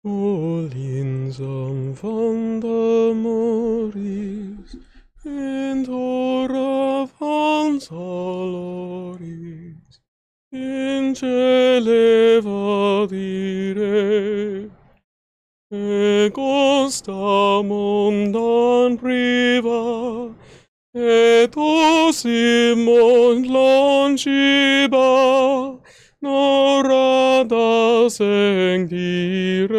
Olinsam Vandamoris, Entora Vansaloris, Inceleva dire, Ego stamundan priva, et osimond longiba, norada sanctire,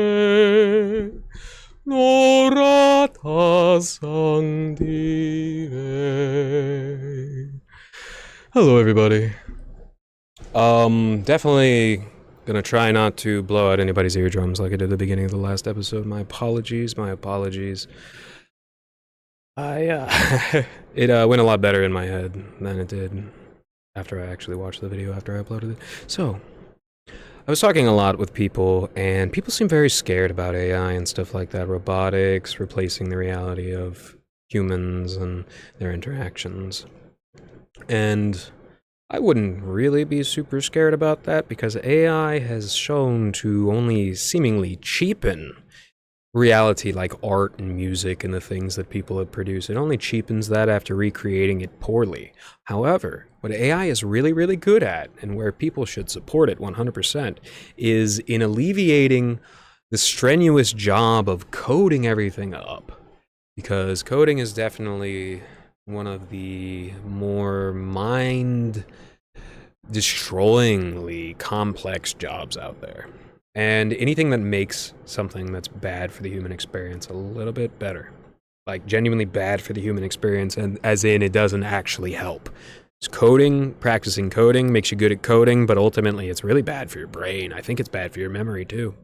norata sanctire. Hello, everybody. Definitely gonna try not to blow out anybody's eardrums like I did at the beginning of the last episode. My apologies. It went a lot better in my head than it did after I actually watched the video after I uploaded it. So, I was talking a lot with people, and people seem very scared about AI and stuff like that. Robotics replacing the reality of humans and their interactions. And I wouldn't really be super scared about that because AI has shown to only seemingly cheapen reality like art and music and the things that people have produced. It only cheapens that after recreating it poorly. However, what AI is really, really good at, and where people should support it 100%, is in alleviating the strenuous job of coding everything up. Because coding is definitely one of the more mind-destroyingly complex jobs out there. And anything that makes something that's bad for the human experience a little bit better, like genuinely bad for the human experience, and as in it doesn't actually help. Practicing coding makes you good at coding, but ultimately it's really bad for your brain. I think it's bad for your memory too,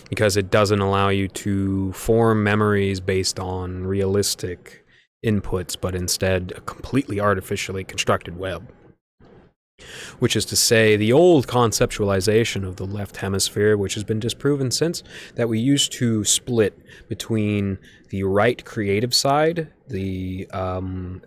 because it doesn't allow you to form memories based on realistic inputs, but instead a completely artificially constructed web. Which is to say, the old conceptualization of the left hemisphere, which has been disproven since, that we used to split between the right creative side, the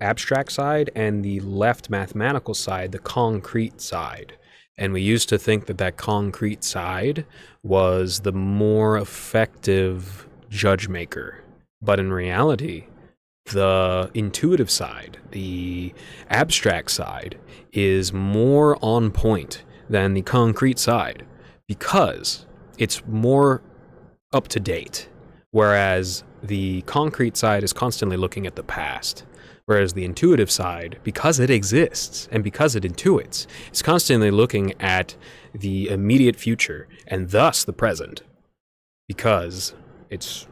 abstract side, and the left mathematical side, the concrete side. And we used to think that that concrete side was the more effective judge maker. But in reality, the intuitive side, the abstract side, is more on point than the concrete side because it's more up to date. Whereas the concrete side is constantly looking at the past. Whereas the intuitive side, because it exists and because it intuits, is constantly looking at the immediate future and thus the present. Because it's,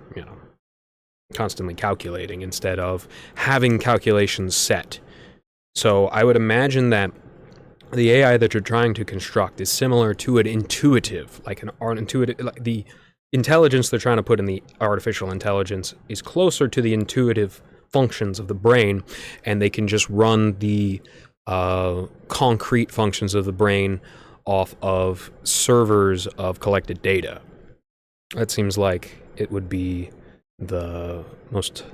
constantly calculating instead of having calculations set. So I would imagine that the AI that you're trying to construct is similar to an intuitive, like the intelligence they're trying to put in the artificial intelligence is closer to the intuitive functions of the brain, and they can just run the concrete functions of the brain off of servers of collected data. That seems like it would be the most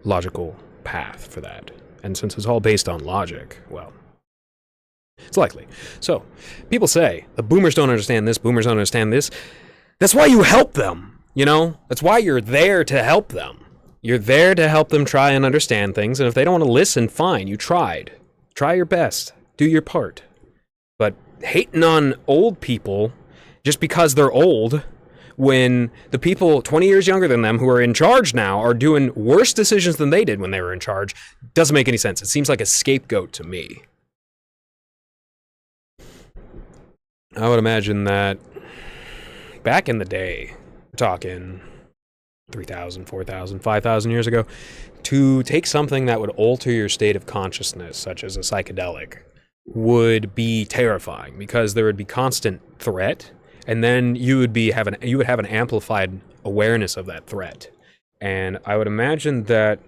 logical path for that. And since it's all based on logic, well, it's likely. So, people say, the boomers don't understand this, boomers don't understand this. That's why you help them, That's why you're there to help them. You're there to help them try and understand things, and if they don't want to listen, fine, you tried. Try your best. Do your part. But hating on old people just because they're old, when the people 20 years younger than them who are in charge now are doing worse decisions than they did when they were in charge, doesn't make any sense. It seems like a scapegoat to me. I would imagine that back in the day, talking 3,000, 4,000, 5,000 years ago, to take something that would alter your state of consciousness, such as a psychedelic, would be terrifying because there would be constant threat. And then you would have an amplified awareness of that threat. And I would imagine that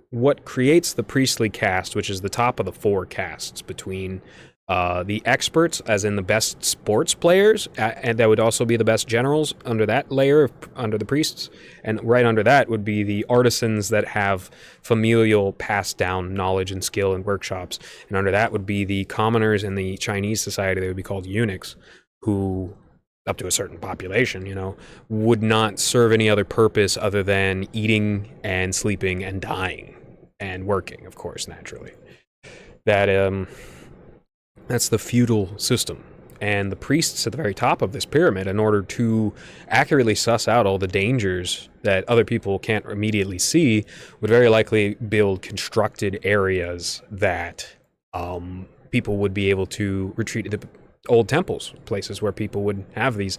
what creates the priestly caste, which is the top of the four castes between the experts, as in the best sports players, and that would also be the best generals under that layer, under the priests, and right under that would be the artisans that have familial passed down knowledge and skill in workshops, and under that would be the commoners in the Chinese society. They would be called eunuchs, who up to a certain population, would not serve any other purpose other than eating and sleeping and dying and working, of course, naturally. That's the feudal system. And the priests at the very top of this pyramid, in order to accurately suss out all the dangers that other people can't immediately see, would very likely build constructed areas that people would be able to retreat to old temples, places where people would have these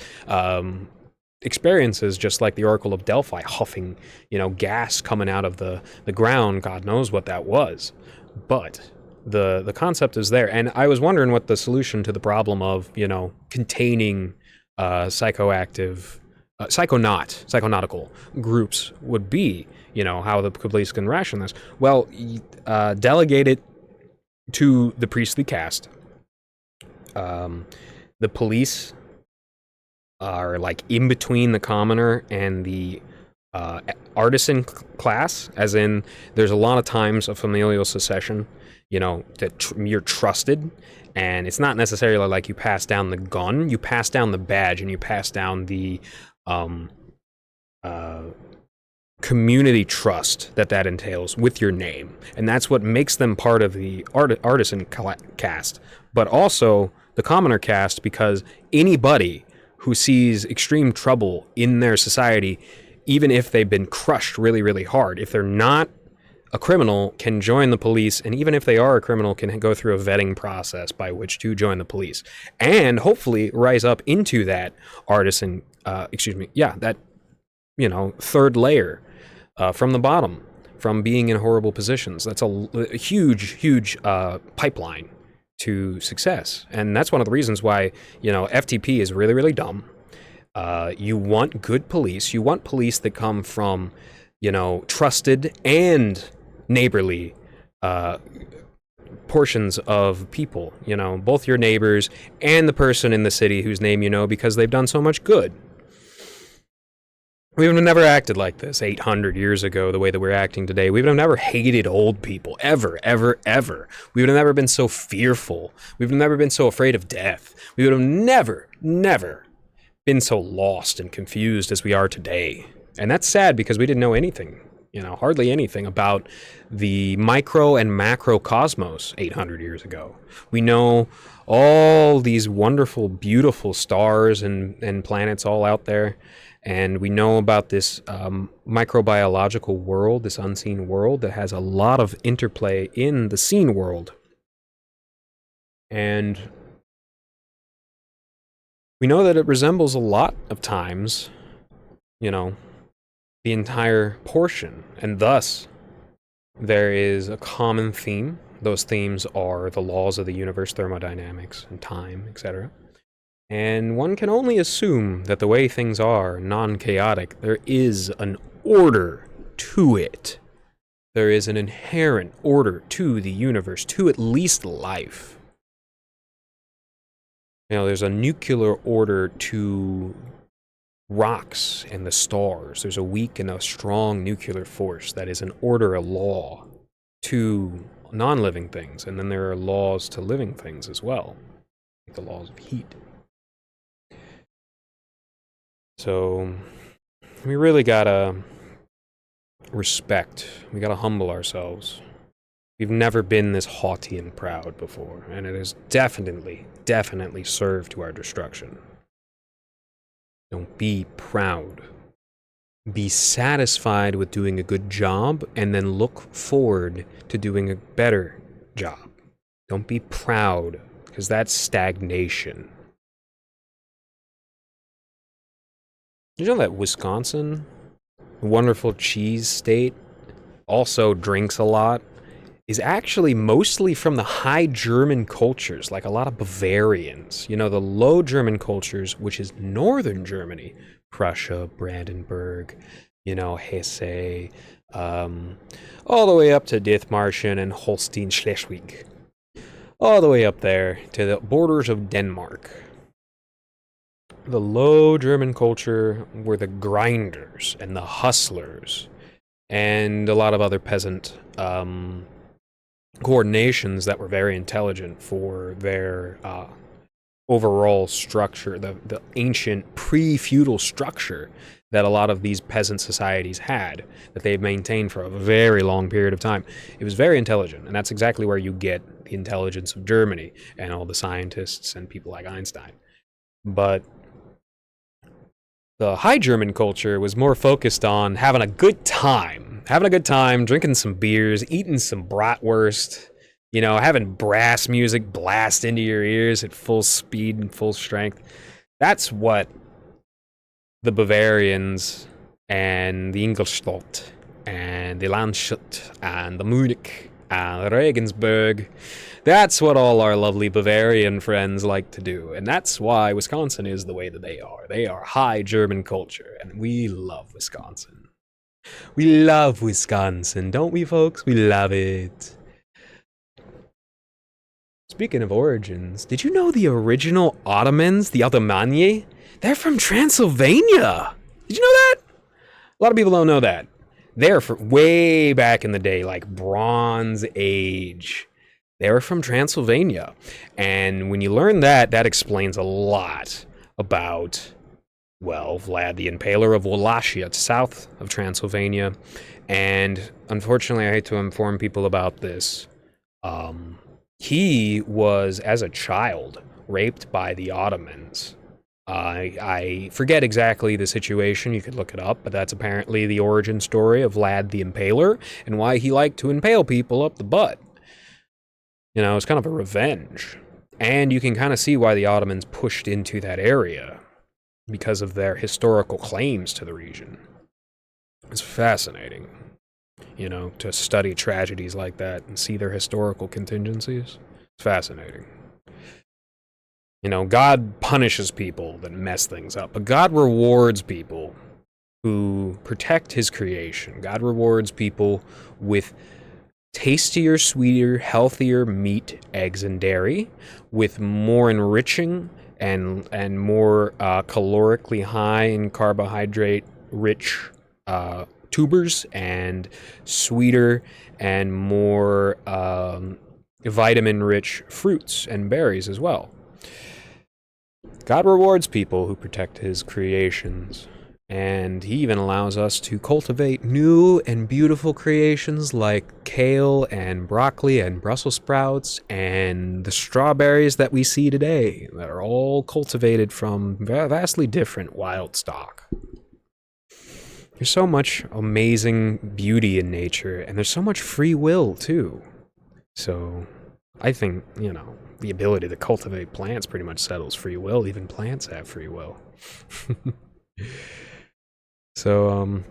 experiences, just like the Oracle of Delphi, huffing, gas coming out of the ground. God knows what that was. But the concept is there. And I was wondering what the solution to the problem of, containing psychonautical groups would be, how the police can ration this. Well, delegate it to the priestly caste. The police are like in between the commoner and the artisan class, as in there's a lot of times of familial succession, that you're trusted, and it's not necessarily like you pass down the gun, you pass down the badge, and you pass down the community trust that entails with your name, and that's what makes them part of the artisan caste, but also the commoner caste, because anybody who sees extreme trouble in their society, even if they've been crushed really, really hard, if they're not a criminal, can join the police, and even if they are a criminal, can go through a vetting process by which to join the police, and hopefully rise up into that artisan, third layer from the bottom, from being in horrible positions. That's a huge pipeline to success, and that's one of the reasons why FTP is really, really dumb. You want good police. You want police that come from trusted and neighborly portions of people, both your neighbors and the person in the city whose name because they've done so much good. We've never acted like this 800 years ago the way that we're acting today. We've never hated old people, ever, ever, ever. We've never been so fearful. We've never been so afraid of death. We would have never been so lost and confused as we are today. And that's sad, because we didn't know anything, hardly anything about the micro and macro cosmos 800 years ago. We know all these wonderful, beautiful stars and planets all out there. And we know about this microbiological world, this unseen world that has a lot of interplay in the seen world. And we know that it resembles a lot of times, the entire portion. And thus, there is a common theme. Those themes are the laws of the universe, thermodynamics, and time, etc. And one can only assume that the way things are non-chaotic, there is an order to it. There is an inherent order to the universe, to at least life. There's a nuclear order to rocks and the stars. There's a weak and a strong nuclear force that is an order, a law to non-living things. And then there are laws to living things as well, like the laws of heat. So we really gotta respect, we gotta humble ourselves. We've never been this haughty and proud before, and it has definitely served to our destruction. Don't be proud. Be satisfied with doing a good job, and then look forward to doing a better job. Don't be proud, because that's stagnation. Did you know that Wisconsin, a wonderful cheese state, also drinks a lot, is actually mostly from the high German cultures, like a lot of Bavarians. The low German cultures, which is northern Germany, Prussia, Brandenburg, Hesse, all the way up to Dithmarschen and Holstein-Schleswig, all the way up there to the borders of Denmark. The low German culture were the grinders and the hustlers and a lot of other peasant coordinations that were very intelligent for their overall structure, the ancient pre-feudal structure that a lot of these peasant societies had, that they've maintained for a very long period of time. It was very intelligent, and that's exactly where you get the intelligence of Germany and all the scientists and people like Einstein. But the High German culture was more focused on having a good time, drinking some beers, eating some bratwurst, having brass music blast into your ears at full speed and full strength. That's what the Bavarians and the Ingolstadt and the Landshut and the Munich and Regensburg, that's what all our lovely Bavarian friends like to do. And that's why Wisconsin is the way that they are. They are high German culture, and we love Wisconsin. We love Wisconsin, don't we, folks? We love it. Speaking of origins, did you know the original Ottomans, the Ottomani, they're from Transylvania? Did you know that? A lot of people don't know that. They're from way back in the day, like Bronze Age. They were from Transylvania. And when you learn that, that explains a lot about, well, Vlad the Impaler of Wallachia, south of Transylvania. And unfortunately, I hate to inform people about this. He was, as a child, raped by the Ottomans. I forget exactly the situation, you could look it up, but that's apparently the origin story of Vlad the Impaler and why he liked to impale people up the butt. It's kind of a revenge. And you can kind of see why the Ottomans pushed into that area because of their historical claims to the region. It's fascinating, to study tragedies like that and see their historical contingencies. It's fascinating. God punishes people that mess things up, but God rewards people who protect his creation. God rewards people with tastier, sweeter, healthier meat, eggs, and dairy, with more enriching and more calorically high in carbohydrate-rich tubers, and sweeter and more vitamin-rich fruits and berries as well. God rewards people who protect his creations, and he even allows us to cultivate new and beautiful creations like kale and broccoli and Brussels sprouts and the strawberries that we see today that are all cultivated from vastly different wild stock. There's so much amazing beauty in nature, and there's so much free will too. So I think, the ability to cultivate plants pretty much settles free will. Even plants have free will. So,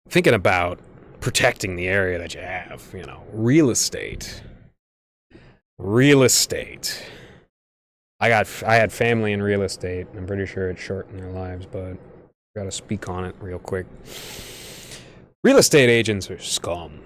thinking about protecting the area that you have, real estate. I had family in real estate. I'm pretty sure it shortened their lives, but gotta speak on it real quick. Real estate agents are scum.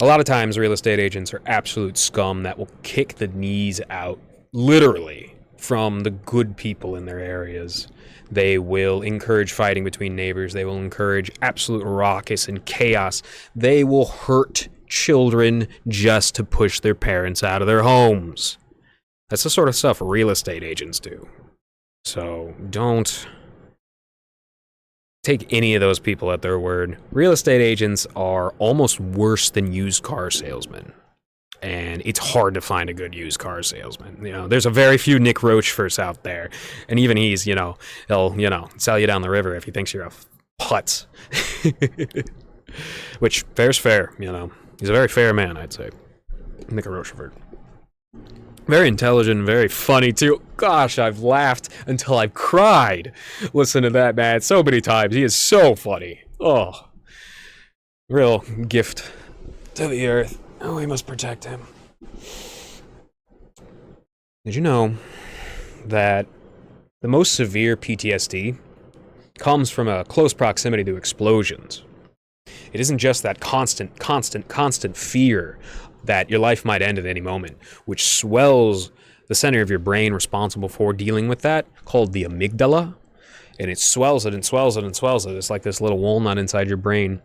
A lot of times real estate agents are absolute scum that will kick the knees out, literally, from the good people in their areas. They will encourage fighting between neighbors. They will encourage absolute raucous and chaos. They will hurt children just to push their parents out of their homes. That's the sort of stuff real estate agents do. So don't take any of those people at their word. Real estate agents are almost worse than used car salesmen. And it's hard to find a good used car salesman. There's a very few Nick Rochefors out there. And even he's, he'll, sell you down the river if he thinks you're a putz. Which, fair's fair, He's a very fair man, I'd say. Nick Rochefort. Very intelligent, very funny, too. Gosh, I've laughed until I've cried. Listen to that, man. So many times. He is so funny. Oh. Real gift to the earth. Oh, we must protect him. Did you know that the most severe PTSD comes from a close proximity to explosions? It isn't just that constant fear that your life might end at any moment, which swells the center of your brain responsible for dealing with that, called the amygdala. And it swells it and swells it and swells it. It's like this little walnut inside your brain.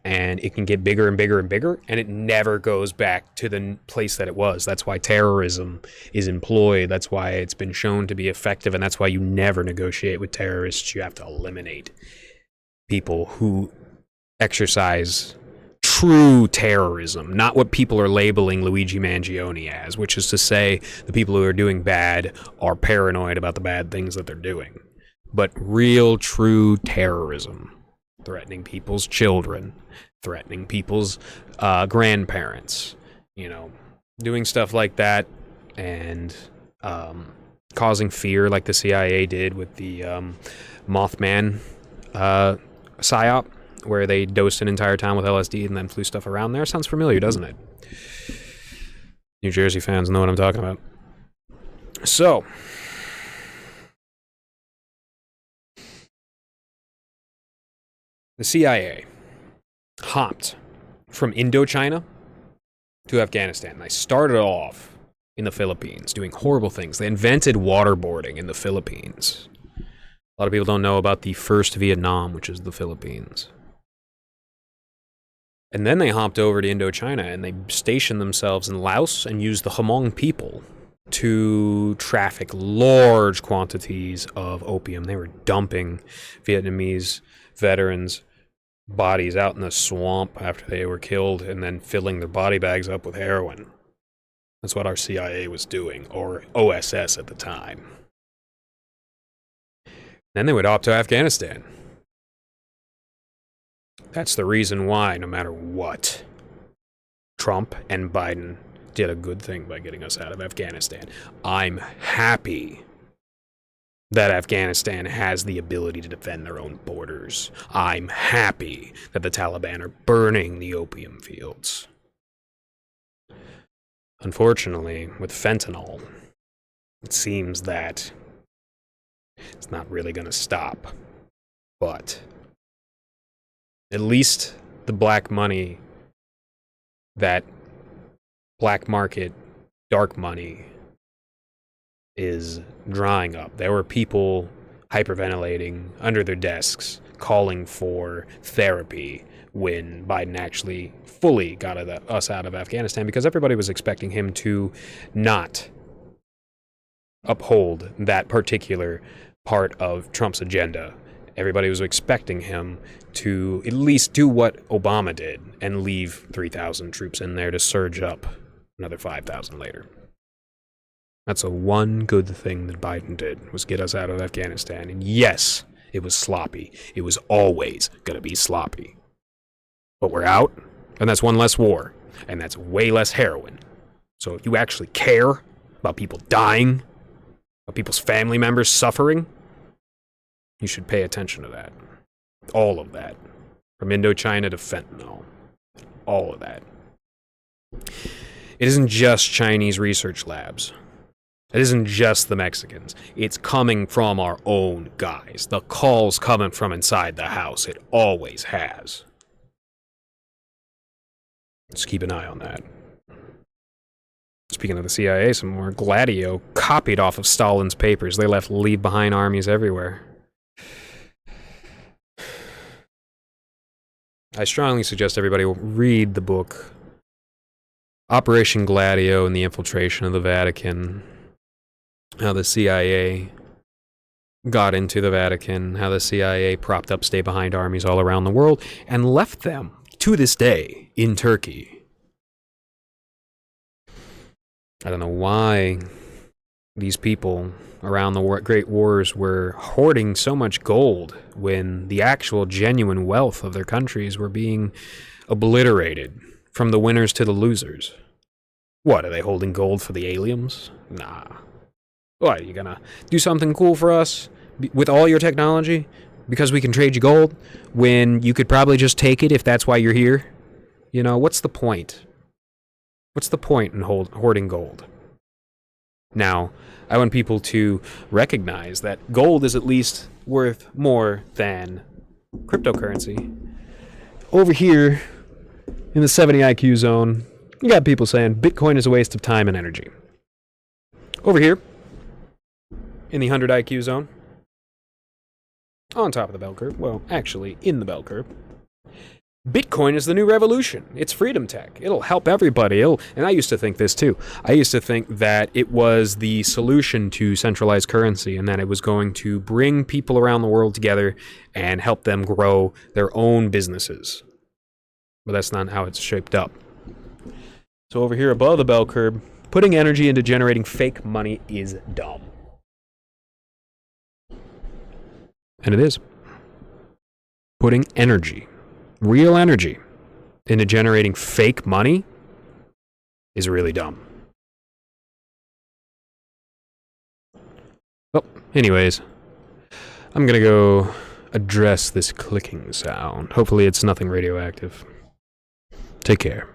and it can get bigger and bigger and bigger, and it never goes back to the place that it was. That's why terrorism is employed. That's why it's been shown to be effective, and that's why you never negotiate with terrorists. You have to eliminate people who exercise true terrorism, not what people are labeling Luigi Mangione as, which is to say the people who are doing bad are paranoid about the bad things that they're doing. But real, true terrorism, threatening people's children, threatening people's grandparents, doing stuff like that, and causing fear like the CIA did with the Mothman psyop, where they dosed an entire town with LSD and then flew stuff around there. Sounds familiar, doesn't it? New Jersey fans know what I'm talking about. So, the CIA hopped from Indochina to Afghanistan. They started off in the Philippines doing horrible things. They invented waterboarding in the Philippines. A lot of people don't know about the first Vietnam, which is the Philippines. And then they hopped over to Indochina and they stationed themselves in Laos and used the Hmong people to traffic large quantities of opium. They were dumping Vietnamese veterans' bodies out in the swamp after they were killed and then filling their body bags up with heroin. That's what our CIA was doing, or OSS at the time. Then they would opt to Afghanistan. That's the reason why, no matter what, Trump and Biden did a good thing by getting us out of Afghanistan. I'm happy that Afghanistan has the ability to defend their own borders. I'm happy that the Taliban are burning the opium fields. Unfortunately, with fentanyl, it seems that it's not really going to stop. But at least the black money, that black market, dark money, is drying up. There were people hyperventilating under their desks, calling for therapy when Biden actually fully got us out of Afghanistan, because everybody was expecting him to not uphold that particular part of Trump's agenda. Everybody was expecting him to at least do what Obama did and leave 3,000 troops in there to surge up another 5,000 later. That's the one good thing that Biden did, was get us out of Afghanistan. And yes, it was sloppy. It was always going to be sloppy. But we're out, and that's one less war, and that's way less heroin. So if you actually care about people dying, about people's family members suffering, you should pay attention to that. All of that. From Indochina to fentanyl. All of that. It isn't just Chinese research labs. It isn't just the Mexicans. It's coming from our own guys. The call's coming from inside the house. It always has. Just keep an eye on that. Speaking of the CIA, some more. Gladio copied off of Stalin's papers. They left leave-behind armies everywhere. I strongly suggest everybody read the book Operation Gladio and the Infiltration of the Vatican. How the CIA got into the Vatican, how the CIA propped up stay-behind armies all around the world, and left them, to this day, in Turkey. I don't know why these people around the Great Wars were hoarding so much gold when the actual genuine wealth of their countries were being obliterated, from the winners to the losers. What, are they holding gold for the aliums? Nah. What, are you gonna do something cool for us with all your technology because we can trade you gold when you could probably just take it if that's why you're here? You know, what's the point? What's the point in hoarding gold? Now, I want people to recognize that gold is at least worth more than cryptocurrency. Over here, in the 70 IQ zone, you got people saying Bitcoin is a waste of time and energy. Over here, in the 100 IQ zone, on top of the bell curve, well, actually, in the bell curve, Bitcoin is the new revolution. It's freedom tech. It'll help everybody. And I used to think this too. I used to think that it was the solution to centralized currency and that it was going to bring people around the world together and help them grow their own businesses. But that's not how it's shaped up. So over here above the bell curve, putting energy into generating fake money is dumb. And it is. Putting energy, real energy, into generating fake money is really dumb. Well, anyways, I'm gonna go address this clicking sound. Hopefully it's nothing radioactive. Take care.